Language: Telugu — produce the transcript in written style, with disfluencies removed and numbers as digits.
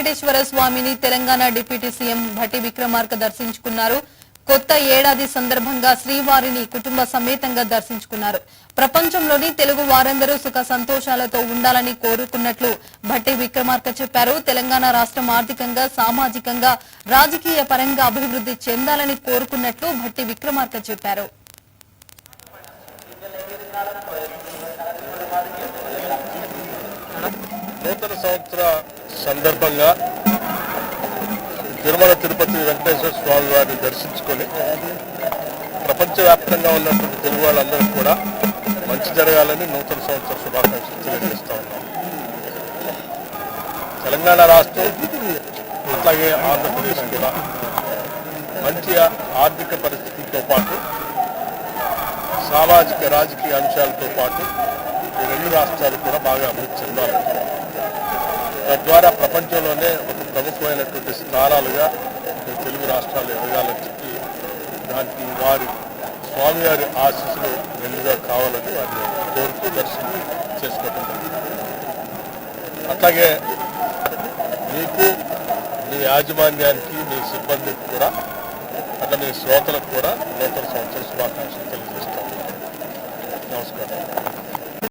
వెంకటేశ్వర స్వామిని తెలంగాణ డిప్యూటీ సీఎం భట్టి విక్రమార్క దర్శించుకున్నారు. కొత్త ఏడాది సందర్భంగా శ్రీవారిని కుటుంబ సమేతంగా దర్శించుకున్నారు. ప్రపంచంలోని తెలుగు వారందరూ సుఖ సంతోషాలతో ఉండాలని కోరుకున్నట్లు భట్టి విక్రమార్క చెప్పారు. తెలంగాణ రాష్ట్రం ఆర్థికంగా, సామాజికంగా, రాజకీయ పరంగా అభివృద్ధి చెందాలని కోరుకున్నట్లు భట్టి విక్రమార్క చెప్పారు. నూతన సంవత్సర సందర్భంగా తిరుమల తిరుపతి వెంకటేశ్వర స్వామి వారిని దర్శించుకొని ప్రపంచవ్యాప్తంగా ఉన్నటువంటి తెలుగు వాళ్ళందరికీ కూడా మంచి జరగాలని నూతన సంవత్సర శుభాకాంక్షలు తెలియజేస్తా ఉన్నాం. తెలంగాణ రాష్ట్రం అట్లాగే ఆంధ్రప్రదేశ్ కూడా మంచి ఆర్థిక పరిస్థితులతో పాటు సామాజిక రాజకీయ అంశాలతో పాటు ఈ రెండు రాష్ట్రాలు కూడా బాగా అభివృద్ధి చెందాలి. తద్వారా ప్రపంచంలోనే ఒక ప్రముఖమైనటువంటి స్థానాలుగా తెలుగు రాష్ట్రాలు ఎదగాలని చెప్పి దానికి వారి స్వామివారి ఆశీస్సులు మెండుగా కావాలని వారిని కోరుతూ దర్శనం చేసుకోవటం జరిగింది. అట్లాగే మీకు, మీ యాజమాన్యానికి, మీ సిబ్బందికి కూడా, అట్లా మీ శ్రోతలకు కూడా నూతన సంవత్సర శుభాకాంక్షలు తెలియజేస్తాను. నమస్కారం.